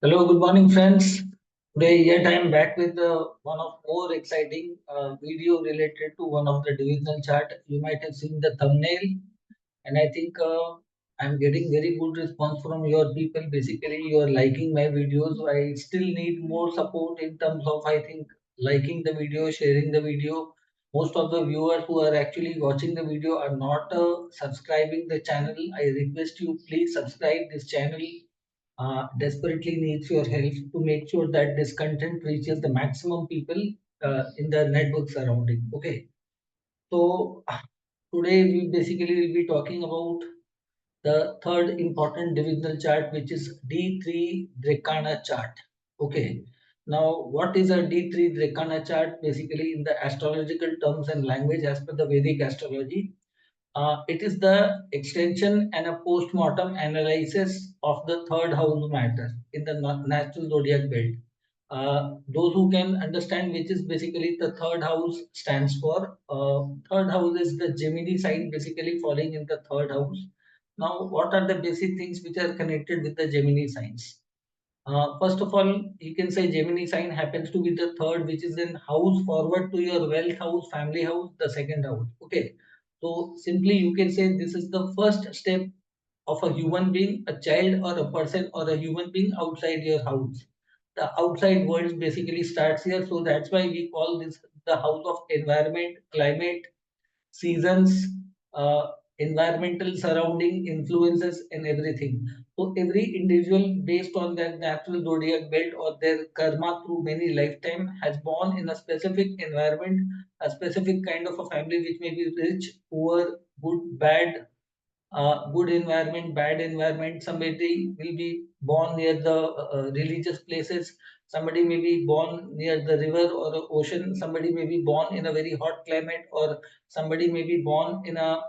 Hello, good morning, friends. Today, yet I am back with one of more exciting video related to one of the divisional chart. You might have seen the thumbnail, and I think I'm getting very good response from your people. Basically, you are liking my videos. I still need more support in terms of I think liking the video, sharing the video. Most of the viewers who are actually watching the video are not subscribing the channel. I request you please subscribe this channel. Desperately needs your help to make sure that this content reaches the maximum people in the network surrounding. Okay, so today we basically will be talking about the third important divisional chart, which is D3 Drekkana chart. Okay, now what is a D3 Drekkana chart? Basically, in the astrological terms and language, as per the Vedic astrology, it is the extension and a post-mortem analysis of the third house matter in the natural zodiac belt. Those who can understand which is basically the third house stands for. Third house is the Gemini sign, basically falling in the third house. Now, what are the basic things which are connected with the Gemini signs? First of all, you can say Gemini sign happens to be the third, which is in house forward to your wealth house, family house, the second house. Okay. So simply you can say this is the first step of a human being, a child or a person or a human being outside your house. The outside world basically starts here. So that's why we call this the house of environment, climate, seasons, environmental surrounding influences, and everything. So every individual, based on their natural zodiac belt or their karma through many lifetime, has born in a specific environment, a specific kind of a family, which may be rich, poor, good, bad, good environment, bad environment. Somebody will be born near the religious places. Somebody may be born near the river or the ocean. Somebody may be born in a very hot climate, or somebody may be born in a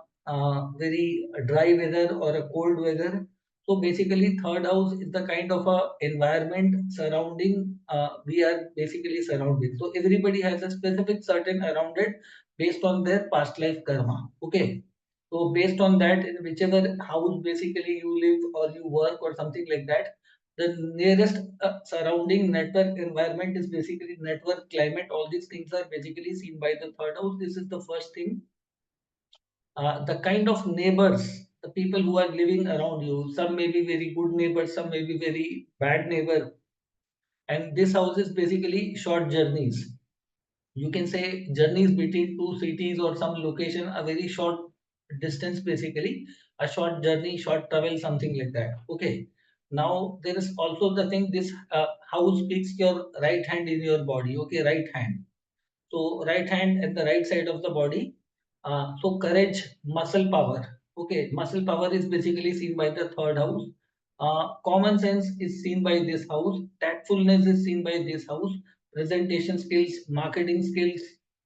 very dry weather or a cold weather. So basically, third house is the kind of a environment surrounding we are basically surrounded. So everybody has a specific certain around it based on their past life karma. Okay, so based on that, in whichever house basically you live or you work or something like that, the nearest surrounding network environment is basically network climate. All these things are basically seen by the third house. This is the first thing. The kind of neighbors, the people who are living around you. Some may be very good neighbors, some may be very bad neighbor. And this house is basically short journeys. You can say journeys between two cities or some location, a very short distance, basically a short journey, short travel, something like that. Okay, now there is also the thing, this house speaks your right hand in your body. Okay, right hand, so right hand at the right side of the body. So courage, muscle power. Okay, muscle power is basically seen by the third house. Common sense is seen by this house. Tactfulness is seen by this house. Presentation skills, marketing skills,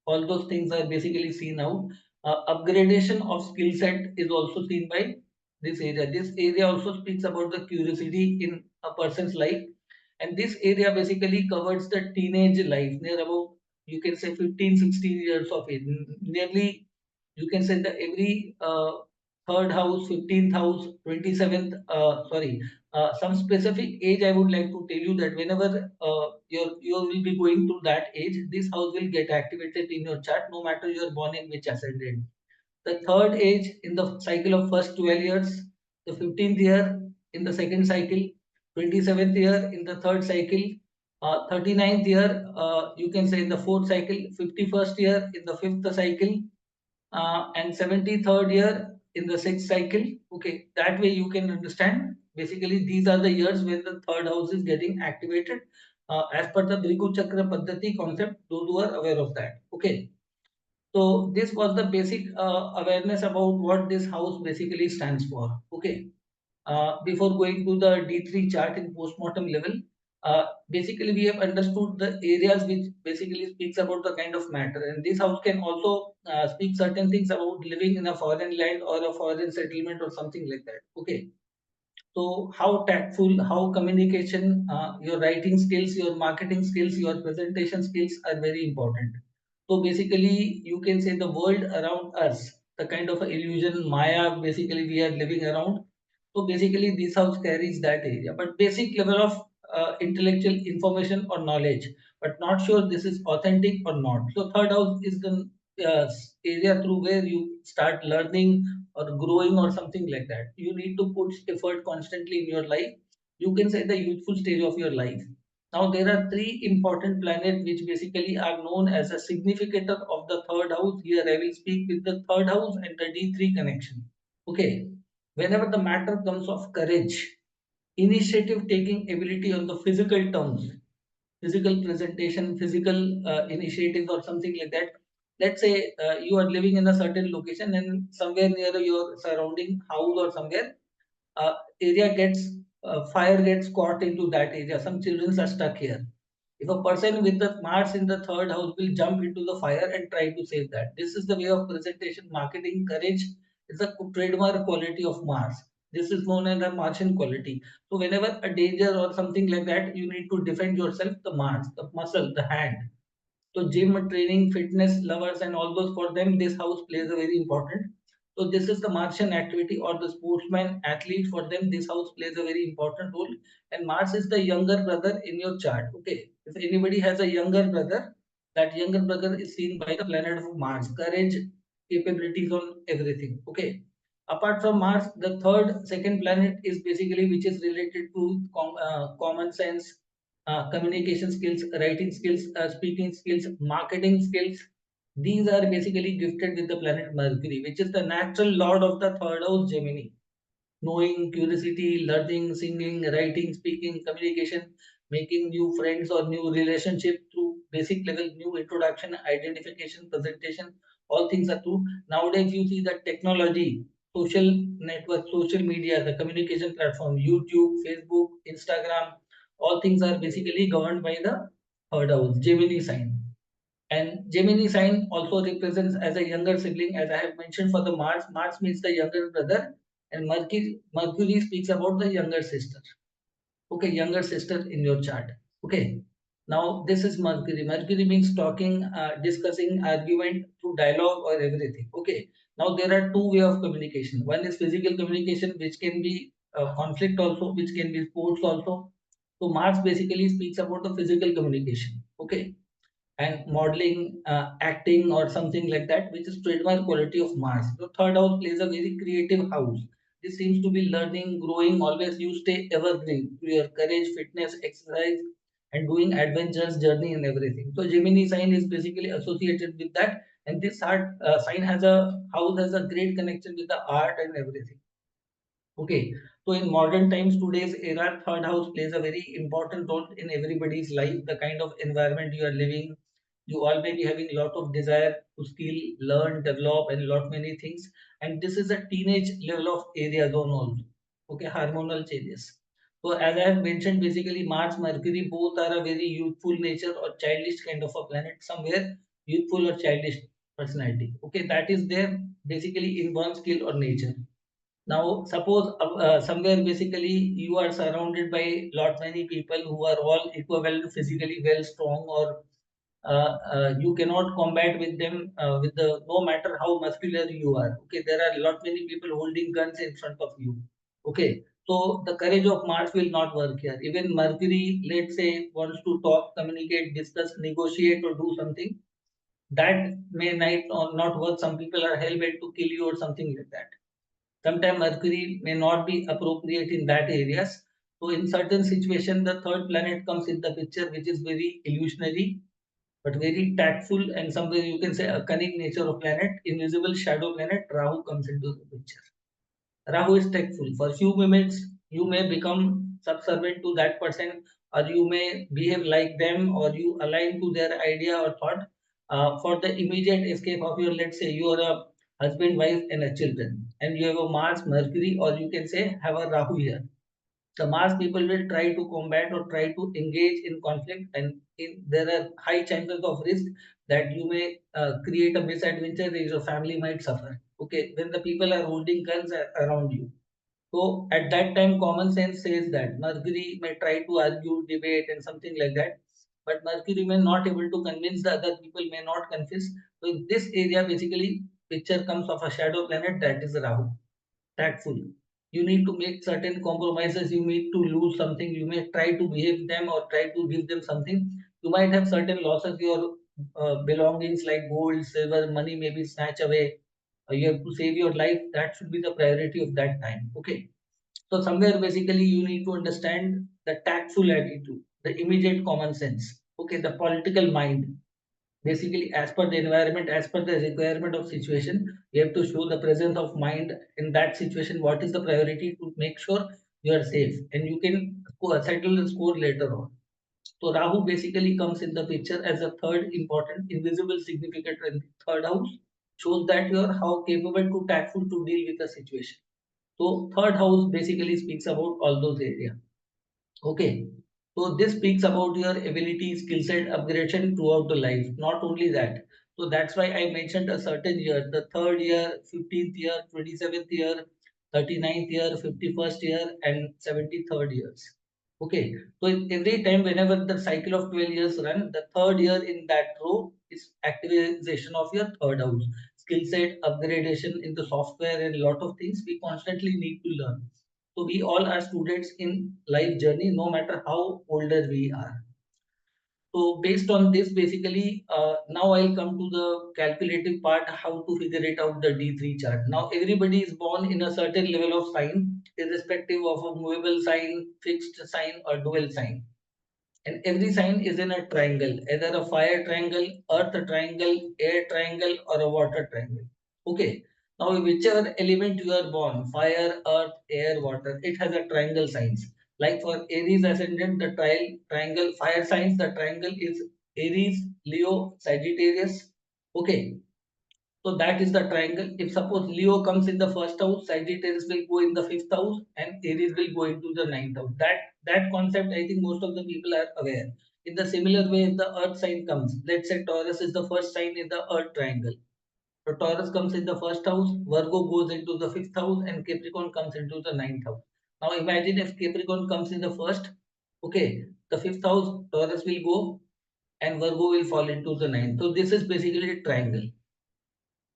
all those things are basically seen out. Upgradation of skill set is also seen by this area. This area also speaks about the curiosity in a person's life, and this area basically covers the teenage life near about, you can say, 15, 16 years of age. Nearly, you can say that every third house, 15th house, 27th, sorry, some specific age. I would like to tell you that whenever you will be going through that age, this house will get activated in your chart, no matter you are born in which ascendant. The third age in the cycle of first 12 years, the 15th year in the second cycle, 27th year in the third cycle, 39th year, you can say in the fourth cycle, 51st year in the fifth cycle, and 73rd year in the sixth cycle. Okay, that way you can understand. Basically, these are the years when the third house is getting activated as per the Brigu Chakra Paddhati concept, those who are aware of that. Okay. So this was the basic awareness about what this house basically stands for. Okay. Before going to the D3 chart in postmortem level, basically we have understood the areas which basically speaks about the kind of matter, and this house can also speak certain things about living in a foreign land or a foreign settlement or something like that. Okay. So how tactful, how communication, your writing skills, your marketing skills, your presentation skills are very important. So basically, you can say the world around us, the kind of illusion, Maya, basically we are living around. So basically, this house carries that area. But basic level of intellectual information or knowledge, but not sure this is authentic or not. So third house is the area through where you start learning or growing or something like that. You need to put effort constantly in your life. You can say the youthful stage of your life. Now there are three important planets which basically are known as a significator of the third house. Here I will speak with the third house and the D3 connection. Okay. Whenever the matter comes of courage, initiative taking ability on the physical terms, physical presentation, physical initiatives or something like that. Let's say you are living in a certain location and somewhere near your surrounding house or somewhere area gets fire gets caught into that area. Some children are stuck here. If a person with the Mars in the third house will jump into the fire and try to save that. This is the way of presentation, marketing, courage is a trademark quality of Mars. This is known as the Martian quality. So whenever a danger or something like that, you need to defend yourself, the Mars, the muscle, the hand. So gym training, fitness lovers, and all those, for them, this house plays a very important. So this is the Martian activity or the sportsman athlete. For them, this house plays a very important role. And Mars is the younger brother in your chart. Okay, if anybody has a younger brother, that younger brother is seen by the planet of Mars. Courage, capabilities on everything. Okay. Apart from Mars, the second planet is basically which is related to common sense, communication skills, writing skills, speaking skills, marketing skills. These are basically gifted with the planet Mercury, which is the natural lord of the third house, Gemini. Knowing, curiosity, learning, singing, writing, speaking, communication, making new friends or new relationship through basic level, new introduction, identification, presentation, all things are true. Nowadays, you see that technology, social network, social media, the communication platform, YouTube, Facebook, Instagram, all things are basically governed by the third house, Gemini sign. And Gemini sign also represents as a younger sibling, as I have mentioned for the Mars. Mars means the younger brother, and Mercury speaks about the younger sister. Okay, younger sister in your chart. Okay. Now this is Mercury. Mercury means talking, discussing, argument through dialogue or everything. Okay. Now there are two way of communication. One is physical communication, which can be conflict also, which can be sports also. So Mars basically speaks about the physical communication. Okay, and modeling, acting, or something like that, which is trademark quality of Mars. The third house plays a very creative house. This seems to be learning, growing, always you stay evergreen to your courage, fitness, exercise, and doing adventures, journey, and everything. So Gemini sign is basically associated with that, and this art sign has a house has a great connection with the art and everything. Okay, so in modern times, today's era, third house plays a very important role in everybody's life. The kind of environment you are living, you all may be having a lot of desire to skill, learn, develop, and lot many things. And this is a teenage level of area zone also. Okay, hormonal changes. So as I have mentioned, basically Mars, Mercury, both are a very youthful nature or childish kind of a planet. Somewhere youthful or childish personality. Okay, that is their basically inborn skill or nature. Now, suppose somewhere basically you are surrounded by lot many people who are all equivalent, physically well, strong, or you cannot combat with them with the no matter how muscular you are. Okay, there are lot many people holding guns in front of you. Okay, so the courage of Mars will not work here. Even Mercury, let's say, wants to talk, communicate, discuss, negotiate, or do something that may not work. Some people are hell bent to kill you or something like that. Sometimes Mercury may not be appropriate in that areas. So in certain situation, the third planet comes in the picture, which is very illusionary, but very tactful, and somewhere you can say a cunning nature of planet, invisible shadow planet, Rahu comes into the picture. Rahu is tactful. For few moments, you may become subservient to that person, or you may behave like them, or you align to their idea or thought for the immediate escape of your, let's say, you are a husband, wife, and a children, and you have a Mars, Mercury, or you can say have a Rahu here. The Mars people will try to combat or try to engage in conflict, and there are high chances of risk that you may create a misadventure that your family might suffer. Okay, when the people are holding guns around you. So at that time, common sense says that Mercury may try to argue, debate, and something like that. But Mercury may not able to convince the other people, may not confess. So in this area, basically, picture comes of a shadow planet that is Rahu, tactful. You need to make certain compromises. You need to lose something. You may try to behave them or try to give them something. You might have certain losses. Your belongings like gold, silver, money may be snatched away. You have to save your life. That should be the priority of that time. Okay. So somewhere basically you need to understand the tactful attitude, the immediate common sense. Okay, the political mind. Basically, as per the environment, as per the requirement of situation, you have to show the presence of mind in that situation. What is the priority to make sure you are safe and you can settle the score later on. So Rahu basically comes in the picture as a third important invisible significant in the third house, shows that you are how capable to tactful to deal with the situation. So third house basically speaks about all those areas. Okay. So this speaks about your ability, skill set, upgradation throughout the life. Not only that. So that's why I mentioned a certain year, the third year, 15th year, 27th year, 39th year, 51st year, and 73rd years. Okay. So every time whenever the cycle of 12 years run, the third year in that row is activation of your third house. Skill set, upgradation in the software and a lot of things we constantly need to learn. So we all are students in life journey, no matter how older we are. So based on this, basically, now I'll come to the calculative part, how to figure it out the D3 chart. Now everybody is born in a certain level of sign, irrespective of a movable sign, fixed sign, or dual sign. And every sign is in a triangle, either a fire triangle, earth triangle, air triangle, or a water triangle. Okay. Now, whichever element you are born, fire, earth, air, water, it has a triangle signs. Like for Aries ascendant, the triangle fire signs, the triangle is Aries, Leo, Sagittarius. Okay. So that is the triangle. If suppose Leo comes in the first house, Sagittarius will go in the fifth house, and Aries will go into the ninth house. That concept I think most of the people are aware. In the similar way, if the Earth sign comes, let's say Taurus is the first sign in the Earth triangle. So Taurus comes in the first house, Virgo goes into the fifth house, and Capricorn comes into the ninth house. Now imagine if Capricorn comes in the first, okay, the fifth house, Taurus will go, and Virgo will fall into the ninth. So this is basically a triangle.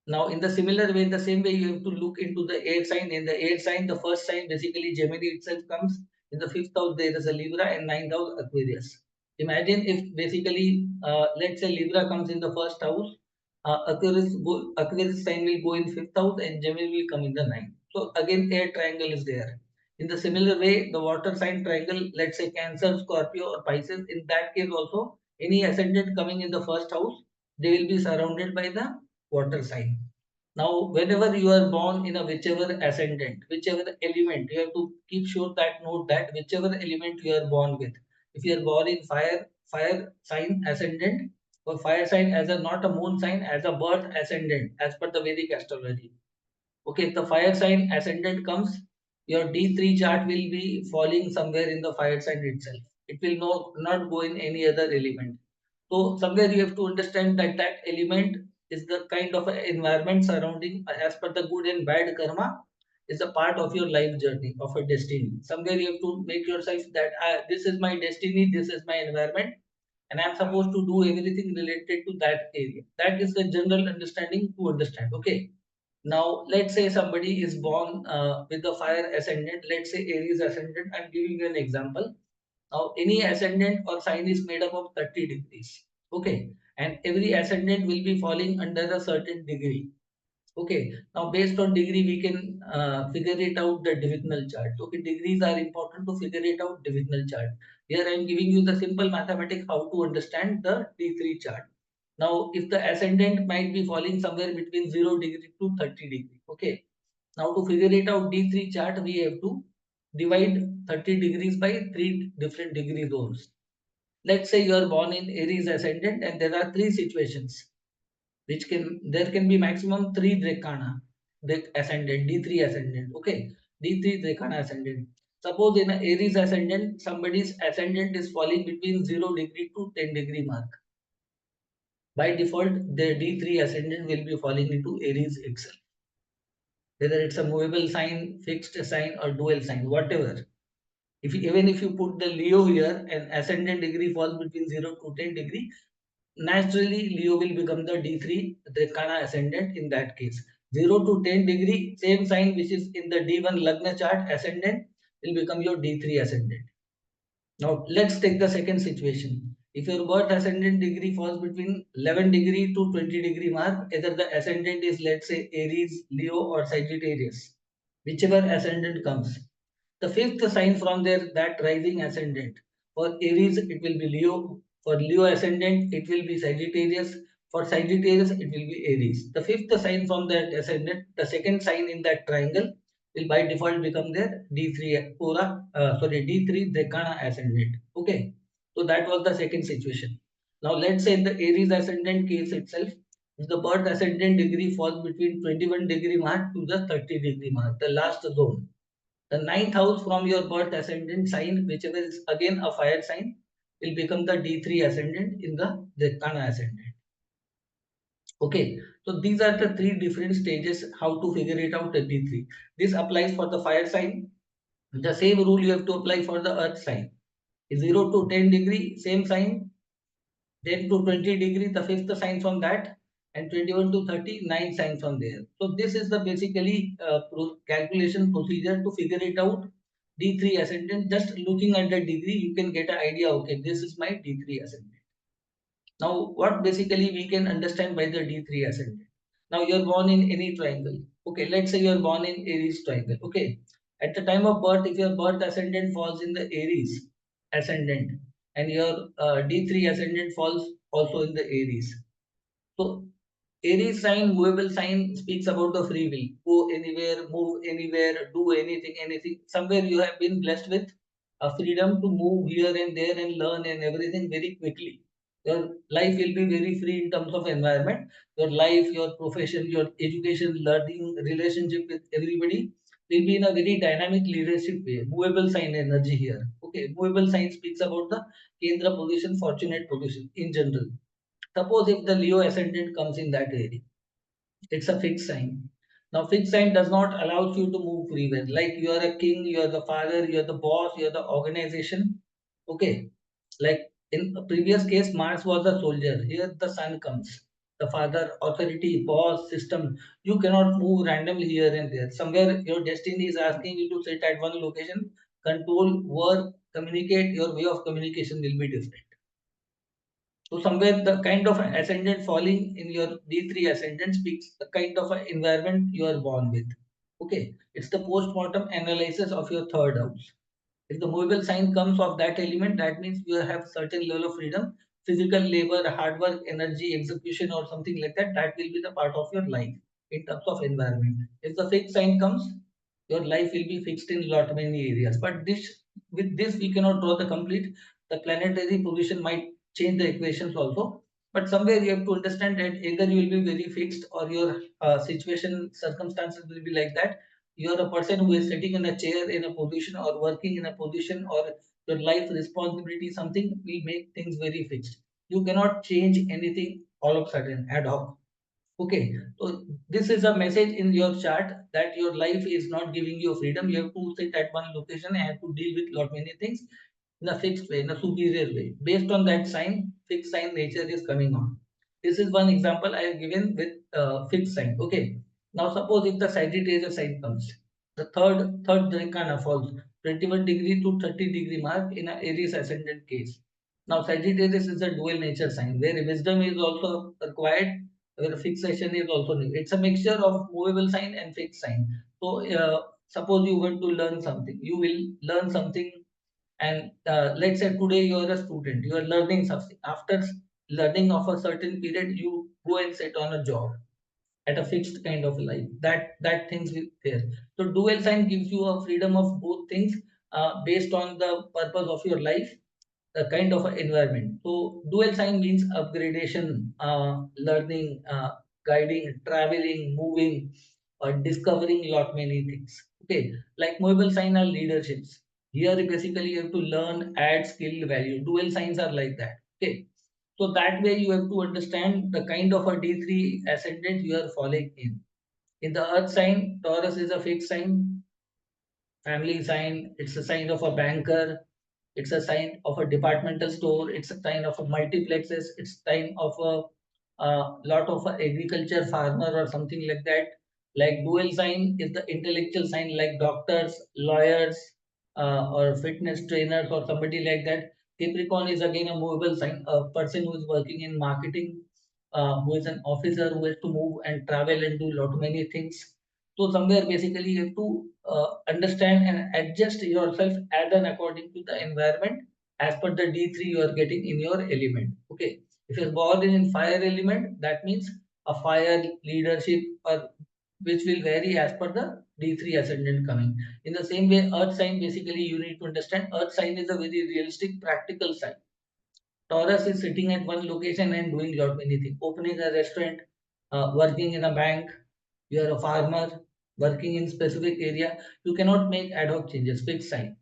Now, in the similar way, the same way you have to look into the air sign. In the air sign, the first sign basically Gemini itself comes. In the fifth house, there is a Libra and ninth house Aquarius. Imagine if basically, let's say Libra comes in the first house, Aquarius sign will go in fifth house and Gemini will come in the ninth. So again, air triangle is there. In the similar way, the water sign triangle, let's say Cancer, Scorpio, or Pisces. In that case also, any ascendant coming in the first house, they will be surrounded by the water sign. Now, whenever you are born in a whichever ascendant, whichever element, you have to keep sure that note that whichever element you are born with. If you are born in fire sign ascendant, or fire sign as a not a moon sign, as a birth ascendant, as per the Vedic astrology. Okay, if the fire sign ascendant comes, your D3 chart will be falling somewhere in the fire sign itself. It will not go in any other element. So somewhere you have to understand that that element is the kind of a environment surrounding, as per the good and bad karma, is a part of your life journey, of a destiny. Somewhere you have to make yourself that this is my destiny, this is my environment, and I'm supposed to do everything related to that area. That is the general understanding to understand. Okay. Now, let's say somebody is born with the fire ascendant, let's say Aries ascendant. I'm giving you an example. Now, any ascendant or sign is made up of 30 degrees. Okay. And every ascendant will be falling under a certain degree. Okay. Now, based on degree, we can figure it out the divisional chart. Okay. Degrees are important to figure it out divisional chart. Here I am giving you the simple mathematics how to understand the D3 chart. Now, if the ascendant might be falling somewhere between 0 degree to 30 degree. Okay. Now, to figure it out D3 chart, we have to divide 30 degrees by 3 different degree zones. Let's say you are born in Aries ascendant and there are 3 situations which there can be maximum 3 Drekkana, the ascendant, D3 ascendant. Okay. D3 Drekkana ascendant. Suppose in a Aries ascendant, somebody's ascendant is falling between 0 degree to 10 degree mark. By default, the D3 ascendant will be falling into Aries itself. Whether it's a movable sign, fixed sign, or dual sign, whatever. Even if you put the Leo here and ascendant degree falls between 0 to 10 degree, naturally Leo will become the D3 Drekkana ascendant in that case. 0 to 10 degree, same sign which is in the D1 Lagna chart, ascendant, will become your D3 ascendant. Now let's take the second situation. If your birth ascendant degree falls between 11 degree to 20 degree mark, either the ascendant is, let's say, Aries, Leo or Sagittarius, whichever ascendant comes. The fifth sign from there, that rising ascendant. For Aries, it will be Leo. For Leo ascendant, it will be Sagittarius. For Sagittarius, it will be Aries. The fifth sign from that ascendant, the second sign in that triangle, will by default become their D3 D3 Drekkana ascendant. Okay. So that was the second situation. Now let's say in the Aries ascendant case itself, if the birth ascendant degree falls between 21 degree mark to the 30 degree mark, the last zone. The ninth house from your birth ascendant sign, whichever is again a fire sign, will become the D3 ascendant in the Drekkana ascendant. Okay, so these are the three different stages how to figure it out at D3. This applies for the fire sign. The same rule you have to apply for the earth sign. 0 to 10 degree, same sign. 10 to 20 degree, the fifth sign from that. And 21 to 30, ninth sign from there. So this is the basically calculation procedure to figure it out. D3 ascendant, just looking at the degree, you can get an idea, okay, this is my D3 ascendant. Now, what basically we can understand by the D3 ascendant? Now, you're born in any triangle. Okay, let's say you're born in Aries triangle. Okay, at the time of birth, if your birth ascendant falls in the Aries ascendant and your D3 ascendant falls also in the Aries. So, Aries sign, movable sign speaks about the free will. Go anywhere, move anywhere, do anything, anything. Somewhere you have been blessed with a freedom to move here and there and learn and everything very quickly. Your life will be very free in terms of environment. Your life, your profession, your education, learning, relationship with everybody will be in a very dynamic leadership way. Movable sign energy here. Okay, movable sign speaks about the Kendra position, fortunate position in general. Suppose if the Leo ascendant comes in that area, it's a fixed sign. Now, fixed sign does not allow you to move freeway. Like you are a king, you are the father, you are the boss, you are the organization. Okay. Like in a previous case, Mars was the soldier. Here the sun comes. The father, authority, boss, system. You cannot move randomly here and there. Somewhere your destiny is asking you to sit at one location, control, work, communicate. Your way of communication will be different. So somewhere the kind of ascendant falling in your D3 ascendant speaks the kind of environment you are born with. Okay, it's the post-mortem analysis of your third house. If the movable sign comes of that element, that means you have certain level of freedom, physical labor, hard work, energy, execution, or something like that. That will be the part of your life in terms of environment. If the fixed sign comes, your life will be fixed in lot many areas. But this with this we cannot draw the complete. The planetary position might change the equations also. But somewhere you have to understand that either you will be very fixed or your situation circumstances will be like that. You are a person who is sitting in a chair in a position or working in a position or your life responsibility, something will make things very fixed. You cannot change anything all of a sudden ad hoc. Okay, so this is a message in your chart that your life is not giving you freedom. You have to sit at one location and have to deal with lot many things in a fixed way, in a superior way. Based on that sign, fixed sign nature is coming on. This is one example I have given with fixed sign. Okay. Now suppose if the Sagittarius sign comes, the third Drekkana falls 21 degree to 30 degree mark in a Aries ascendant case. Now Sagittarius is a dual nature sign where wisdom is also required, where fixation is also needed. It's a mixture of movable sign and fixed sign. So suppose you want to learn something, you will learn something and let's say today you are a student, you are learning something. After learning of a certain period, you go and sit on a job at a fixed kind of life. That things will there. So dual sign gives you a freedom of both things based on the purpose of your life, the kind of environment. So dual sign means upgradation, learning, guiding, traveling, moving, or discovering lot many things. Okay, like movable sign are leaderships. Here basically you have to learn, add skill, value. Dual signs are like that. Okay, so that way you have to understand the kind of a D3 ascendant you are falling in. In the earth sign, Taurus is a fixed sign, family sign, it's a sign of a banker, it's a sign of a departmental store, it's a sign of a multiplexes, it's sign of a lot of a agriculture farmer or something like that. Like dual sign is the intellectual sign, like doctors, lawyers, or fitness trainers, or somebody like that. Capricorn is again a movable sign, a person who is working in marketing, who is an officer who has to move and travel and do lot many things. So somewhere basically you have to understand and adjust yourself as an according to the environment as per the D3 you are getting in your element. Okay. If you're born in fire element, that means a fire leadership, or which will vary as per the D3 ascendant coming. In the same way, earth sign basically you need to understand earth sign is a very realistic, practical sign. Taurus is sitting at one location and doing lot many things. Opening a restaurant, working in a bank, you are a farmer, working in specific area. You cannot make ad hoc changes, fixed sign.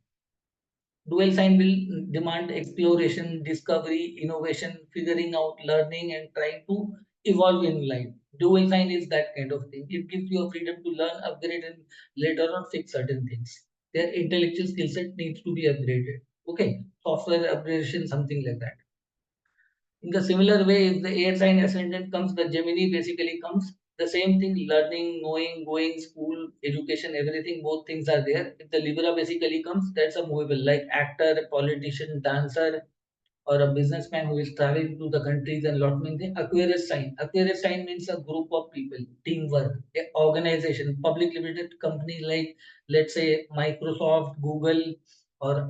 Dual sign will demand exploration, discovery, innovation, figuring out, learning, and trying to evolve in life. Dual sign is that kind of thing. It gives you a freedom to learn, upgrade, and later on fix certain things. Their intellectual skill set needs to be upgraded. Okay, software upgradation, something like that. In the similar way, if the air sign ascendant comes, the Gemini basically comes. The same thing, learning, knowing, going, school, education, everything, both things are there. If the Libra basically comes, that's a movable, like actor, politician, dancer, or a businessman who is traveling to the countries and lot many things. Aquarius sign. Aquarius sign means a group of people, teamwork, a organization, public limited company like, let's say, Microsoft, Google, or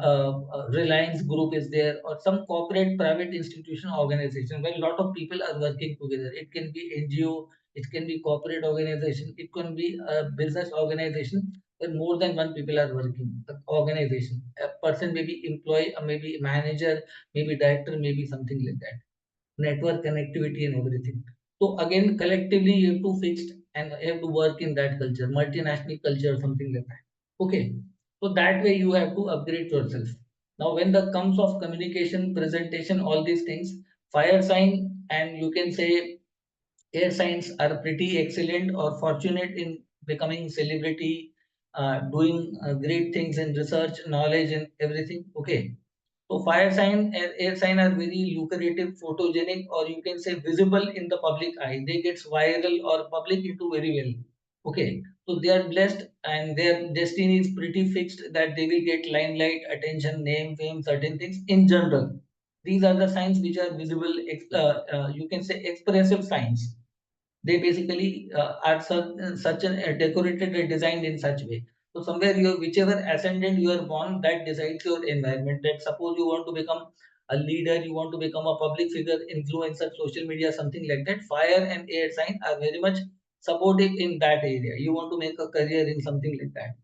Reliance Group is there, or some corporate private institution organization where a lot of people are working together. It can be NGO, it can be corporate organization, it can be a business organization where more than one people are working. The organization, a person may be employee, or maybe manager, maybe director, maybe something like that. Network connectivity and everything. So again, collectively you have to fix and you have to work in that culture, multinational culture, something like that. Okay. So that way you have to upgrade yourself. Now, when the comes of communication, presentation, all these things, fire sign and you can say air signs are pretty excellent or fortunate in becoming celebrity, doing great things in research, knowledge, and everything. Okay, so fire sign, air sign are very lucrative, photogenic, or you can say visible in the public eye. They get viral or public into very well. Okay, so they are blessed and their destiny is pretty fixed that they will get limelight, attention, name, fame, certain things in general. These are the signs which are visible. You can say expressive signs. They basically are such a decorated and designed in such way. So somewhere you, whichever ascendant you are born, that decides your environment. That suppose you want to become a leader, you want to become a public figure, influencer, social media, something like that. Fire and air sign are very much supportive in that area. You want to make a career in something like that.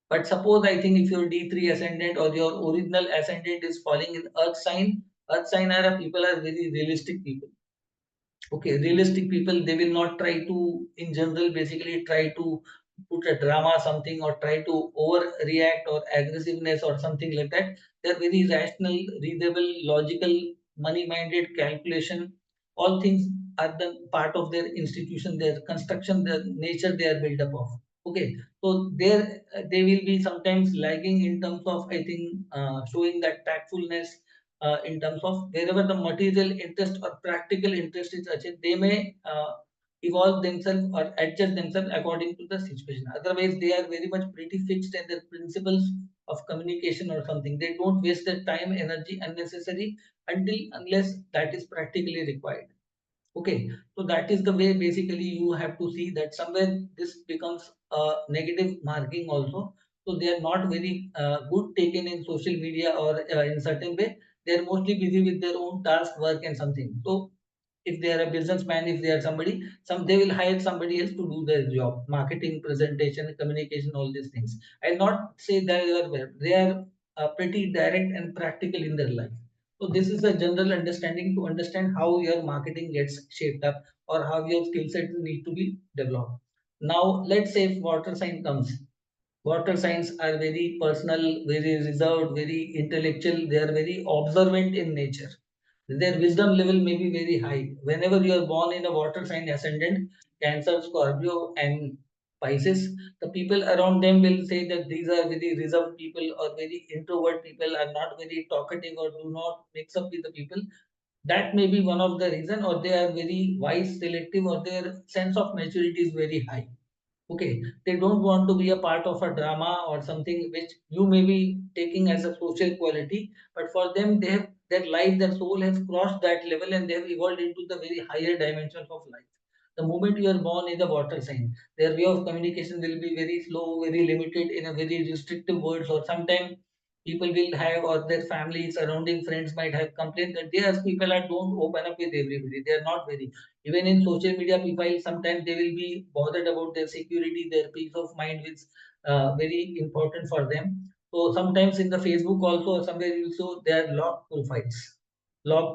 But suppose I think if your D3 ascendant or your original ascendant is falling in earth sign are people are very realistic people. Okay, realistic people, they will not try to, in general, basically try to put a drama, something, or try to overreact or aggressiveness or something like that. They're very rational, reasonable, logical, money-minded calculation. All things are the part of their institution, their construction, their nature they are built up of. Okay, so there they will be sometimes lagging in terms of, I think, showing that tactfulness in terms of wherever the material interest or practical interest is achieved, they may evolve themselves or adjust themselves according to the situation. Otherwise, they are very much pretty fixed in their principles of communication or something. They don't waste their time, energy unnecessary until unless that is practically required. Okay, so that is the way basically you have to see that somewhere this becomes a negative marking also. So they are not very good taken in social media or in certain way. They are mostly busy with their own task, work, and something. So if they are a businessman, if they are somebody, some they will hire somebody else to do their job, marketing, presentation, communication, all these things. I'll not say they are pretty direct and practical in their life. So this is a general understanding to understand how your marketing gets shaped up or how your skill set need to be developed. Now let's say if water sign comes. Water signs are very personal, very reserved, very intellectual. They are very observant in nature. Their wisdom level may be very high. Whenever you are born in a water sign ascendant, Cancer, Scorpio, and Pisces, the people around them will say that these are very reserved people or very introvert people, are not very talkative or do not mix up with the people. That may be one of the reason, or they are very wise, selective, or their sense of maturity is very high. Okay, they don't want to be a part of a drama or something which you may be taking as a social quality, but for them, they have their life, their soul has crossed that level and they have evolved into the very higher dimensions of life. The moment you are born in the water sign, their way of communication will be very slow, very limited in a very restrictive words, or sometimes people will have, or their family, surrounding friends might have complained that they as people are don't open up with everybody. They are not very, even in social media people sometimes they will be bothered about their security, their peace of mind, which very important for them. So sometimes in the Facebook also or somewhere you show their locked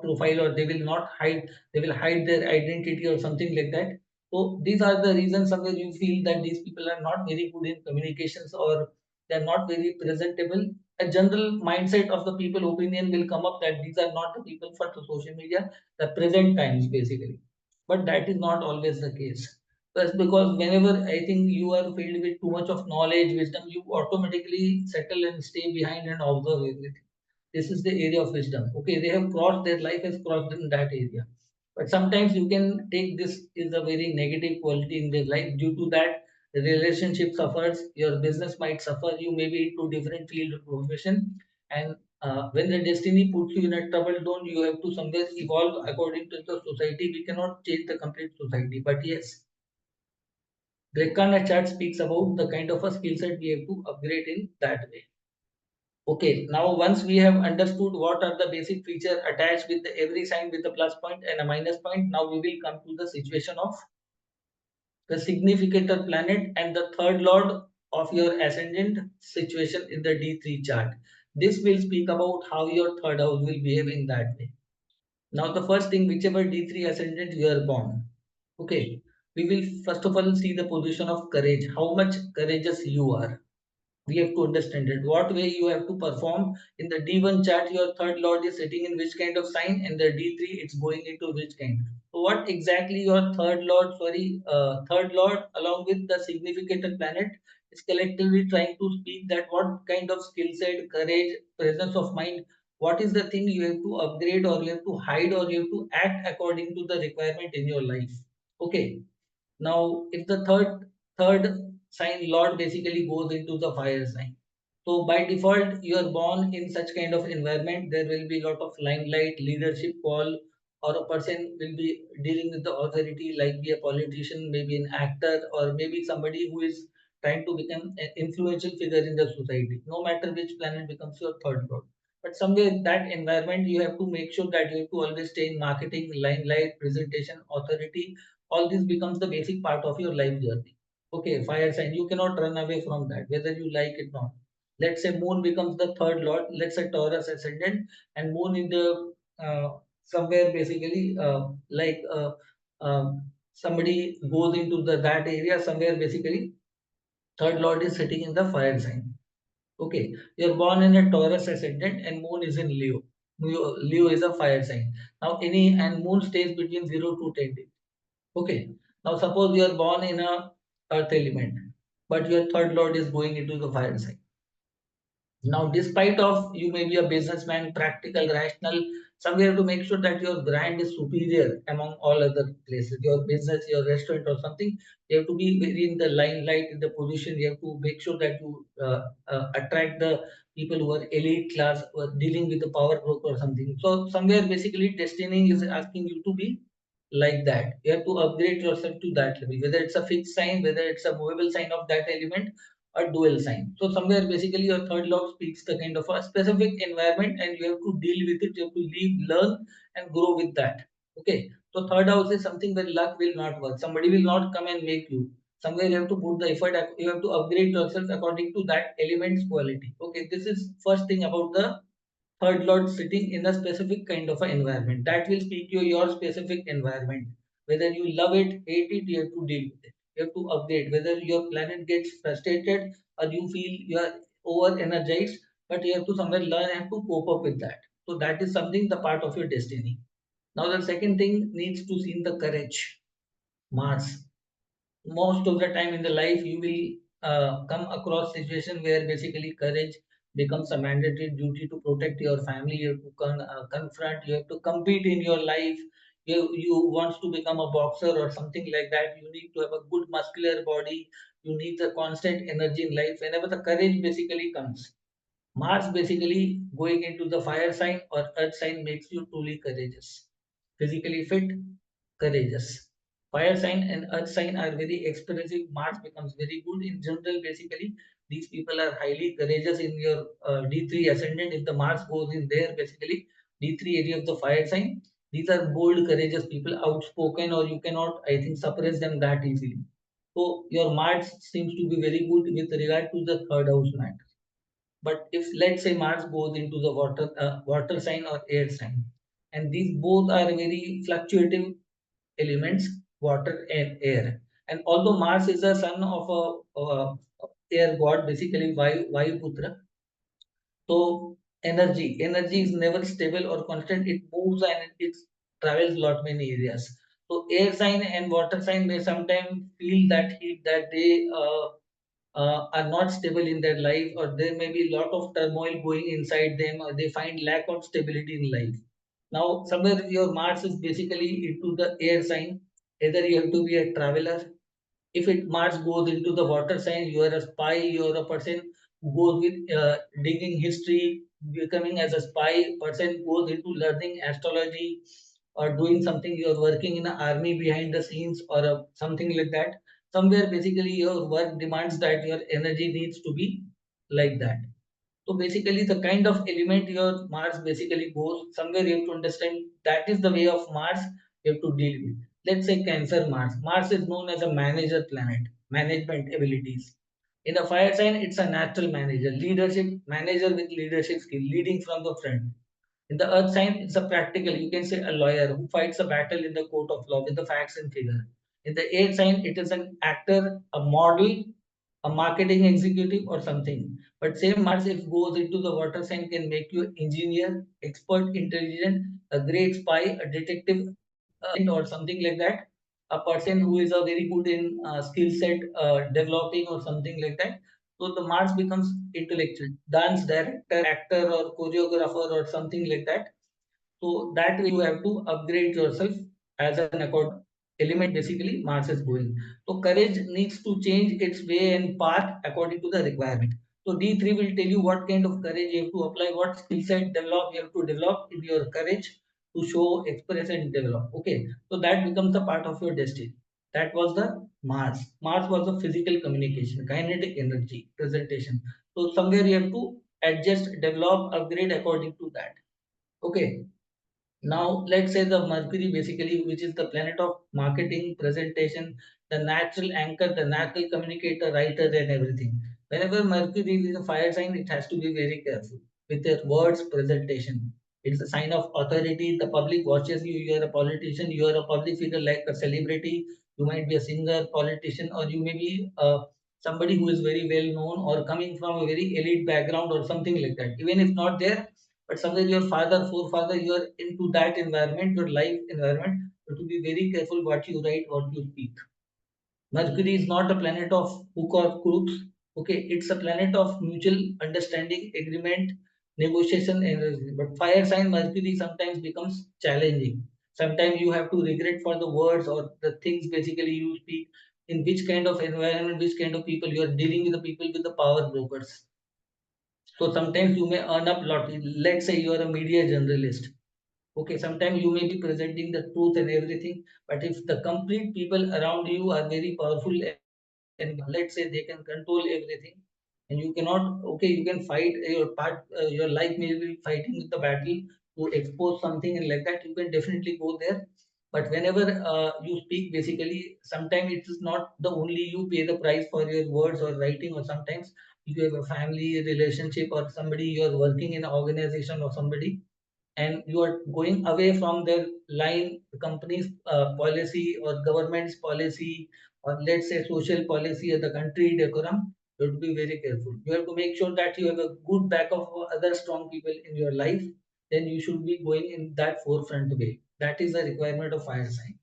profile, or they will not hide, they will hide their identity or something like that. So these are the reasons somewhere you feel that these people are not very good in communications, or they are not very presentable. A general mindset of the people opinion will come up that these are not the people for the social media, the present times basically. But that is not always the case. That's because whenever I think you are filled with too much of knowledge, wisdom, you automatically settle and stay behind and observe everything. This is the area of wisdom. Okay, they have crossed, their life has crossed in that area. But sometimes you can take this is a very negative quality in their life. Due to that, the relationship suffers, your business might suffer, you may be into different field of profession. And when the destiny puts you in a trouble zone, you have to somewhere evolve according to the society. We cannot change the complete society. But yes, Drekkana chart speaks about the kind of a skill set we have to upgrade in that way. Okay, now once we have understood what are the basic feature attached with the every sign with a plus point and a minus point, now we will come to the situation of the significator planet and the third lord of your ascendant situation in the D3 chart. This will speak about how your third house will behave in that way. Now, the first thing, whichever D3 ascendant you are born, okay, we will first of all see the position of courage, how much courageous you are. We have to understand it. What way you have to perform in the D1 chart, your third lord is sitting in which kind of sign, and the D3 it's going into which kind. So what exactly your third lord along with the significant planet is collectively trying to speak that what kind of skill set, courage, presence of mind, what is the thing you have to upgrade or you have to hide or you have to act according to the requirement in your life. Okay. Now, if the third sign Lord basically goes into the fire sign. So by default, you are born in such kind of environment. There will be a lot of limelight, leadership call, or a person will be dealing with the authority, like be a politician, maybe an actor, or maybe somebody who is trying to become an influential figure in the society. No matter which planet becomes your third lord. But somewhere in that environment, you have to make sure that you have to always stay in marketing, limelight, presentation, authority. All this becomes the basic part of your life journey. Okay, fire sign, you cannot run away from that, whether you like it or not. Let's say moon becomes the third lord, let's say Taurus ascendant, and moon in the somewhere basically somebody goes into the that area, somewhere basically third lord is sitting in the fire sign. Okay, you're born in a Taurus ascendant and moon is in Leo. Leo is a fire sign. Now any and moon stays between 0 to 10 days. Okay. Now suppose you are born in a earth element, but your third lord is going into the fire sign. Now, despite of you may be a businessman, practical, rational, somewhere to make sure that your brand is superior among all other places, your business, your restaurant or something, you have to be very in the limelight, in the position. You have to make sure that you attract the people who are elite class, who are dealing with the power broker or something. So somewhere basically destiny is asking you to be like that. You have to upgrade yourself to that level, whether it's a fixed sign, whether it's a movable sign of that element, a dual sign. So somewhere basically your third lord speaks the kind of a specific environment and you have to deal with it. You have to live, learn and grow with that. Okay. So third house is something where luck will not work. Somebody will not come and make you. Somewhere you have to put the effort. You have to upgrade yourself according to that element's quality. Okay. This is first thing about the third lord sitting in a specific kind of an environment that will speak you your specific environment, whether you love it, hate it, you have to deal with it. You have to upgrade, whether your planet gets frustrated or you feel you are over energized, but you have to somewhere learn and to cope up with that. So that is something the part of your destiny. Now the second thing needs to see the courage. Mars, most of the time in the life you will come across situation where basically courage becomes a mandatory duty to protect your family. You have to confront, you have to compete in your life. You want to become a boxer or something like that, you need to have a good muscular body, You need the constant energy in life. Whenever the courage basically comes, Mars basically going into the fire sign or earth sign makes you truly courageous, physically fit, courageous. Fire sign and earth sign are very expressive. Mars becomes very good in general. Basically, these people are highly courageous in your D3 ascendant. If the Mars goes in there, basically D3 area of the fire sign, these are bold, courageous people, outspoken, or you cannot, I think, suppress them that easily. So your Mars seems to be very good with regard to the third house matter. But if let's say Mars goes into the water sign or air sign, and these both are very fluctuating elements, water and air. And although Mars is a son of a air god, basically Vayu Putra, so energy is never stable or constant. It moves and it travels lot many areas. So air sign and water sign may sometimes feel that heat that they are not stable in their life, or there may be a lot of turmoil going inside them, or they find lack of stability in life. Now, somewhere your Mars is basically into the air sign. Either you have to be a traveler. If it Mars goes into the water sign, you are a spy. You are a person who goes with digging history, becoming as a spy. Person goes into learning astrology or doing something. You are working in an army behind the scenes or something like that. Somewhere basically your work demands that your energy needs to be like that. So basically, the kind of element your Mars basically goes, somewhere you have to understand that is the way of Mars you have to deal with. Let's say Cancer Mars. Mars is known as a manager planet, management abilities. In the fire sign, it's a natural manager, leadership manager with leadership skill, leading from the front. In the earth sign, it's a practical, you can say a lawyer who fights a battle in the court of law with the facts and figure. In the air sign, it is an actor, a model, a marketing executive, or something. But same Mars, if goes into the water sign, can make you engineer, expert, intelligent, a great spy, a detective, or something like that. A person who is a very good in skill set developing or something like that. So the Mars becomes intellectual, dance director, actor, or choreographer, or something like that. So that way you have to upgrade yourself as an accord element basically Mars is going. So courage needs to change its way and path according to the requirement. So D3 will tell you what kind of courage you have to apply, what skill set develop you have to develop in your courage to show, express and develop. Okay. So that becomes a part of your destiny. That was the Mars. Mars was the physical communication, kinetic energy, presentation. So somewhere you have to adjust, develop, upgrade according to that. Okay. Now, let's say the Mercury basically, which is the planet of marketing, presentation, the natural anchor, the natural communicator, writer, and everything. Whenever Mercury is a fire sign, it has to be very careful with their words presentation. It's a sign of authority. The public watches you. You are a politician. You are a public figure like a celebrity. You might be a singer, politician, or you may be somebody who is very well known or coming from a very elite background or something like that. Even if not there, but somewhere your father, forefather, you are into that environment, your life environment, you have to be very careful what you write, what you speak. Mercury is not a planet of hook or crooks. Okay, it's a planet of mutual understanding, agreement, negotiation, and everything. But fire sign Mercury sometimes becomes challenging. Sometimes you have to regret for the words or the things basically you speak. In which kind of environment, which kind of people you are dealing with the people with the power brokers. So sometimes you may earn up lot. Let's say you are a media journalist. Okay, sometimes you may be presenting the truth and everything, but if the complete people around you are very powerful and let's say they can control everything, and you cannot, okay, you can fight your part, your life may be fighting with the battle to expose something and like that, you can definitely go there. But whenever you speak, basically, sometimes it is not the only you pay the price for your words or writing, or sometimes if you have a family relationship or somebody you are working in an organization or somebody and you are going away from their line, the company's policy or government's policy, or let's say social policy or the country decorum, you have to be very careful. You have to make sure that you have a good backup of other strong people in your life. Then you should be going in that forefront way. That is the requirement of fire sign.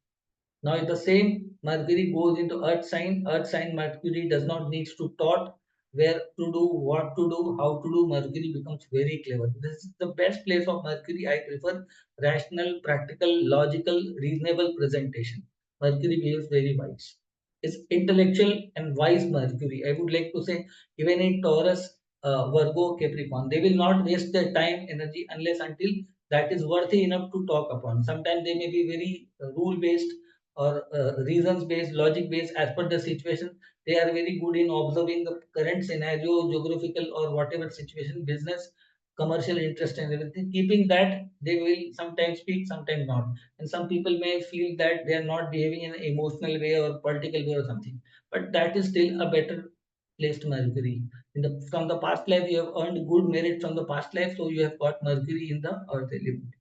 Now, if the same Mercury goes into Earth sign Mercury does not needs to taught where to do, what to do, how to do. Mercury becomes very clever. This is the best place of Mercury. I prefer rational, practical, logical, reasonable presentation. Mercury behaves very wise. is intellectual and wise Mercury. I would like to say, even in Taurus, Virgo, Capricorn, they will not waste their time, energy unless until that is worthy enough to talk upon. Sometimes they may be very rule based or reasons based, logic based as per the situation. They are very good in observing the current scenario, geographical or whatever situation, business, commercial interest and everything. Keeping that, they will sometimes speak, sometimes not, and some people may feel that they are not behaving in an emotional way or political way or something, but that is still a better placed Mercury. In the from the past life, you have earned good merit from the past life, so you have got Mercury in the earth element.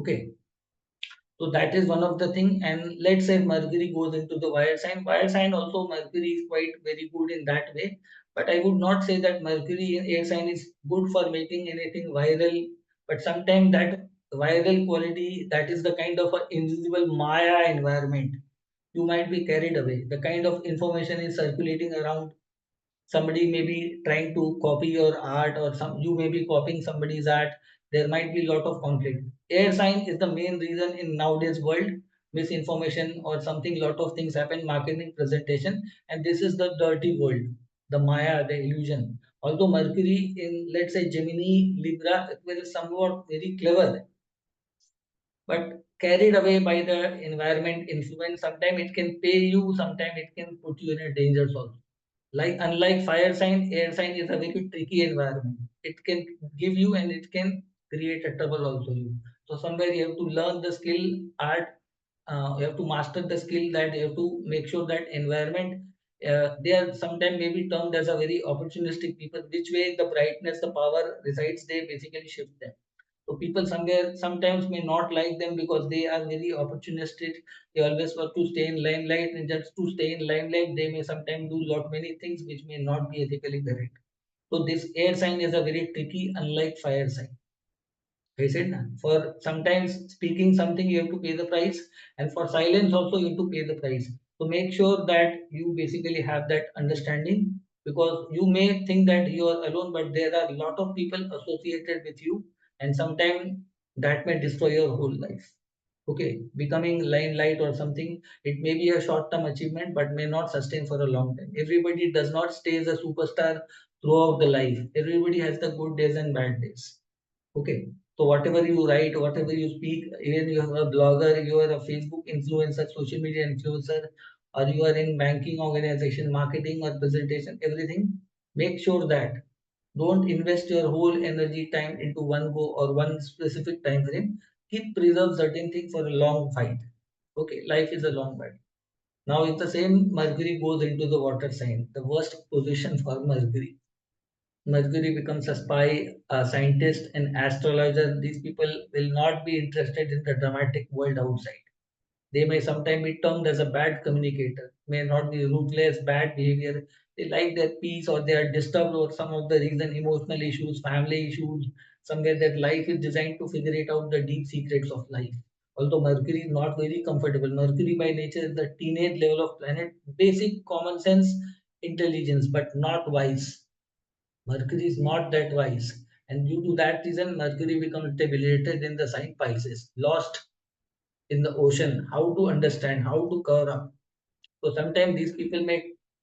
Okay, so that is one of the thing. And let's say Mercury goes into the wire sign. Wire sign also Mercury is quite very good in that way. But I would not say that Mercury in air sign is good for making anything viral. But sometimes that viral quality, that is the kind of a invisible Maya environment. You might be carried away. The kind of information is circulating around. Somebody may be trying to copy your art, or some you may be copying somebody's art. There might be a lot of conflict. Air sign is the main reason in nowadays world, misinformation or something, lot of things happen, marketing, presentation, and this is the dirty world, the Maya, the illusion. Although Mercury in, let's say, Gemini, Libra, it is somewhat very clever, but carried away by the environment influence. Sometimes it can pay you, sometimes it can put you in a danger also. Like unlike fire sign, air sign is a very tricky environment. It can give you and it can create a trouble also you. So somewhere you have to learn the skill, art. You have to master the skill, that you have to make sure that environment. They are sometimes maybe termed as a very opportunistic people. Which way the brightness, the power resides, they basically shift them. So people somewhere sometimes may not like them because they are very opportunistic. They always want to stay in limelight, and just to stay in limelight, they may sometimes do lot many things which may not be ethically correct. So this air sign is a very tricky, unlike fire sign. I said na, for sometimes speaking something you have to pay the price, and for silence also you have to pay the price. So make sure that you basically have that understanding, because you may think that you are alone, but there are a lot of people associated with you, and sometimes that may destroy your whole life. Okay, becoming limelight or something, it may be a short-term achievement, but may not sustain for a long time. Everybody does not stay as a superstar throughout the life. Everybody has the good days and bad days. Okay. So whatever you write, whatever you speak, even you are a blogger, you are a Facebook influencer, social media influencer, or you are in banking organization, marketing or presentation, everything, make sure that don't invest your whole energy time into one go or one specific time frame. Keep preserve certain thing for a long fight. Okay, life is a long fight. Now, if the same Mercury goes into the water sign, the worst position for Mercury. Mercury becomes a spy, a scientist, an astrologer. These people will not be interested in the dramatic world outside. They may sometimes be termed as a bad communicator, may not be ruthless, bad behavior. They like their peace, or they are disturbed over some of the reason, emotional issues, family issues, somewhere that life is designed to figure it out, the deep secrets of life. Although Mercury is not very comfortable. Mercury by nature is the teenage level of planet, basic common sense, intelligence, but not wise. Mercury is not that wise. And due to that reason, Mercury becomes debilitated in the sign Pisces, lost in the ocean, how to understand, how to cover up. So sometimes these people may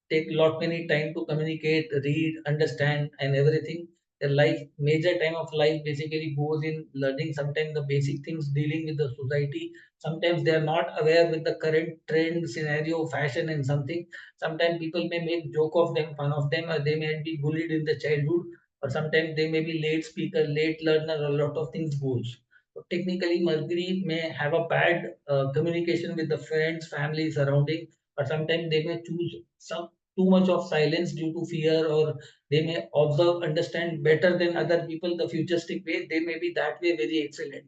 take lot many time to communicate, read, understand, and everything. Their life, major time of life basically goes in learning sometimes the basic things dealing with the society. Sometimes they are not aware with the current trend, scenario, fashion, and something. Sometimes people may make joke of them, fun of them, or they may be bullied in the childhood, or sometimes they may be late speaker, late learner, a lot of things goes. So technically, Mercury may have a bad communication with the friends, family, surrounding, or sometimes they may choose some too much of silence due to fear, or they may observe, understand better than other people the futuristic way. They may be that way very excellent.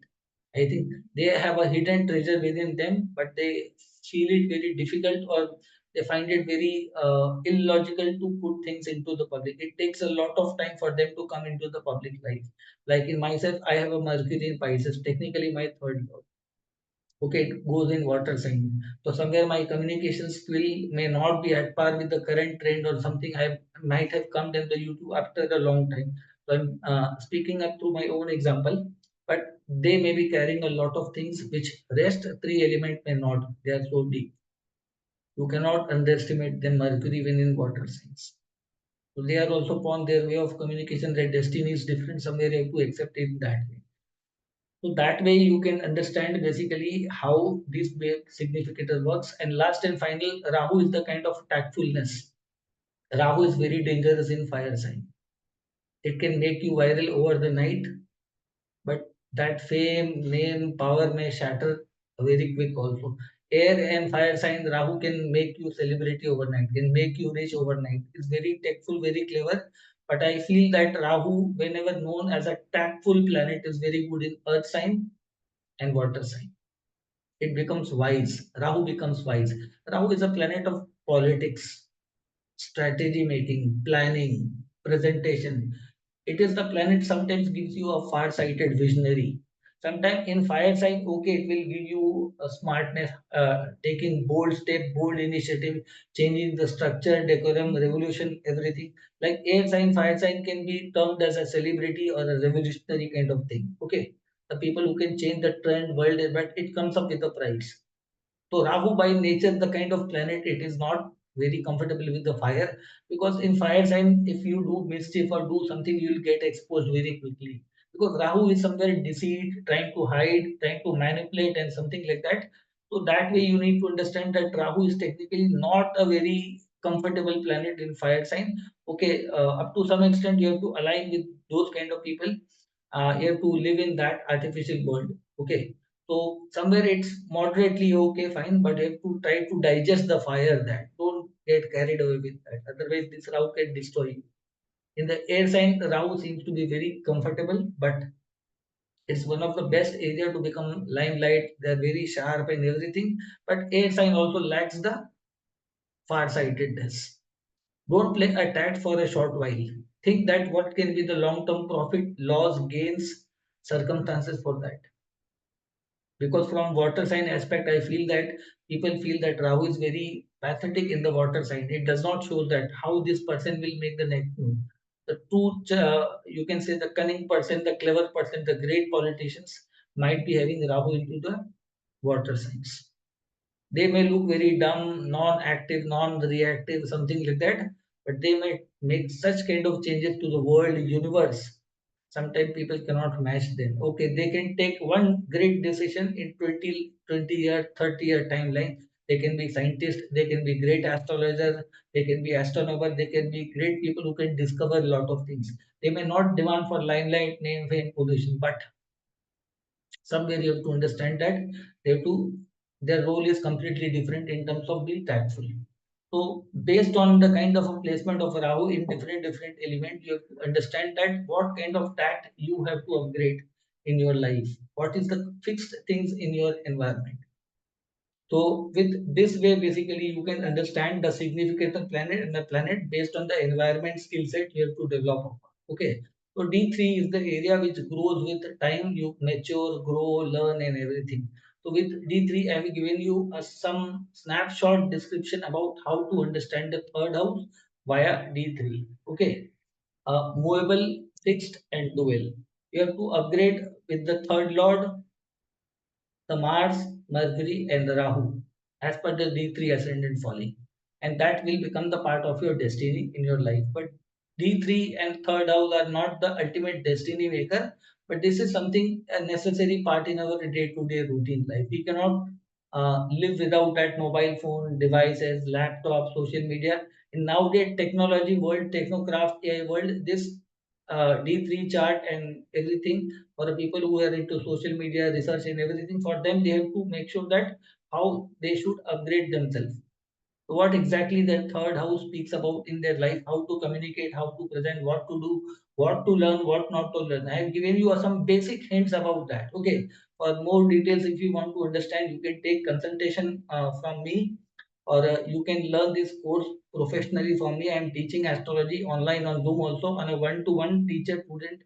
I think they have a hidden treasure within them, but they feel it very difficult, or they find it very illogical to put things into the public. It takes a lot of time for them to come into the public life. Like in myself, I have a Mercury in Pisces, technically my third lord. Okay, it goes in water sign. So somewhere my communication skill may not be at par with the current trend, or something I might have come in the YouTube after a long time. So I'm speaking up through my own example, but they may be carrying a lot of things which rest three element may not. They are so deep. You cannot underestimate the Mercury when in water signs. So they are also upon their way of communication. Their destiny is different. Somewhere you have to accept it that way. So that way you can understand basically how this big significator works. And last and final, Rahu is the kind of tactfulness. Rahu is very dangerous in fire sign. It can make you viral over the night, but that fame, name, power may shatter very quick also. Air and fire sign Rahu can make you celebrity overnight, can make you rich overnight. It's very tactful, very clever. But I feel that Rahu, whenever known as a tactful planet, is very good in earth sign and water sign. It becomes wise. Rahu becomes wise. Rahu is a planet of politics, strategy making, planning, presentation. It is the planet sometimes gives you a far-sighted visionary. Sometimes in fire sign, okay, it will give you a smartness, taking bold step, bold initiative, changing the structure, decorum, revolution, everything. Like air sign, fire sign can be termed as a celebrity or a revolutionary kind of thing. Okay, the people who can change the trend world, but it comes up with a price. So Rahu by nature, the kind of planet, it is not very comfortable with the fire, because in fire sign, if you do mischief or do something, you will get exposed very quickly. Because Rahu is somewhere deceit, trying to hide, trying to manipulate, and something like that. So that way, you need to understand that Rahu is technically not a very comfortable planet in fire sign. Okay, up to some extent, you have to align with those kind of people. You have to live in that artificial world. Okay, so somewhere it's moderately okay, fine, but you have to try to digest the fire. That don't get carried away with that. Otherwise, this Rahu can destroy you. In the air sign, Rahu seems to be very comfortable, but it's one of the best area to become limelight. They're very sharp and everything, but air sign also lacks the far-sightedness. Don't play a tat for a short while. Think that what can be the long-term profit, loss, gains, circumstances for that. Because from water sign aspect I feel that people feel that Rahu is very pathetic in the water sign. It does not show that how this person will make the next move. The two you can say the cunning person, the clever person, the great politicians might be having Rahu into the water signs. They may look very dumb, non-active, non-reactive, something like that, but they might make such kind of changes to the world, universe. Sometimes people cannot match them. Okay, they can take one great decision in 20 year, 30-year timeline. They can be scientists, they can be great astrologers, they can be astronomer, they can be great people who can discover a lot of things. They may not demand for limelight, name, fame, position, but somewhere you have to understand that they have to their role is completely different in terms of being tactful. So based on the kind of a placement of Rahu in different element, you have to understand that what kind of tact you have to upgrade in your life, what is the fixed things in your environment. So with this way, basically, you can understand the significant of planet and the planet based on the environment skill set you have to develop. Okay. So D3 is the area which grows with time. You mature, grow, learn, and everything. So with D3, I have given you some snapshot description about how to understand the third house via D3. Okay. Movable, fixed, and dual. You have to upgrade with the third lord, the Mars, Mercury, and the Rahu, as per the D3 ascendant falling. And that will become the part of your destiny in your life. But D3 and third house are not the ultimate destiny maker, but this is something a necessary part in our day-to-day routine life. We cannot live without that mobile phone, devices, laptop, social media. In nowadays technology world, technocraft AI world, this D3 chart and everything for the people who are into social media research and everything, for them they have to make sure that how they should upgrade themselves. So what exactly the third house speaks about in their life, how to communicate, how to present, what to do, what to learn, what not to learn. I have given you some basic hints about that. Okay. For more details, if you want to understand, you can take consultation from me, or you can learn this course professionally from me. I am teaching astrology online on Zoom also on a one-to-one teacher-student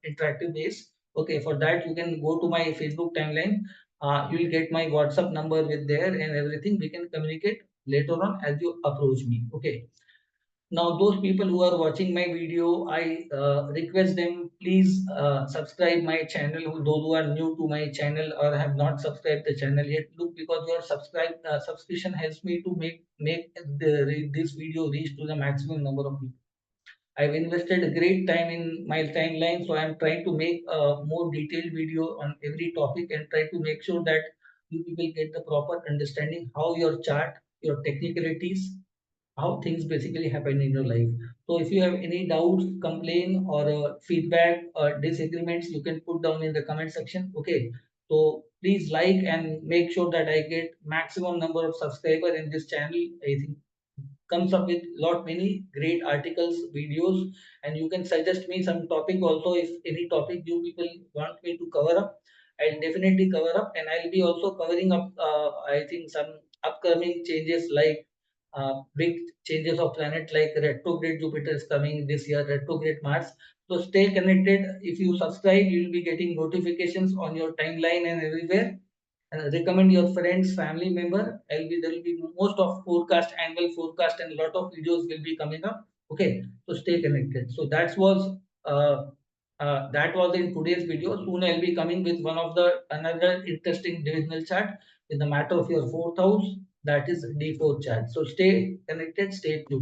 interactive base. Okay, for that you can go to my Facebook timeline. You will get my WhatsApp number with there and everything. We can communicate later on as you approach me. Okay. Now, those people who are watching my video, I request them, please subscribe my channel. Those who are new to my channel or have not subscribed the channel yet, look, because your subscription helps me to make this video reach to the maximum number of people. I've invested a great time in my timeline, so I'm trying to make a more detailed video on every topic and try to make sure that you people get the proper understanding how your chart, your technicalities, how things basically happen in your life. So if you have any doubts, complain or feedback or disagreements, you can put down in the comment section. Okay. So please like and make sure that I get maximum number of subscriber in this channel. I think comes up with lot many great articles, videos, and you can suggest me some topic also. If any topic you people want me to cover up, I'll definitely cover up, and I'll be also covering up. I think some upcoming changes like big changes of planet like retrograde Jupiter is coming this year, retrograde Mars. So stay connected. If you subscribe, you'll be getting notifications on your timeline and everywhere, and recommend your friends, family member. There will be most of forecast, annual forecast, and a lot of videos will be coming up. Okay, so stay connected. So that was in today's video. Soon I'll be coming with one of the another interesting divisional chart in the matter of your fourth house. That is D4 chart. So stay connected, stay tuned.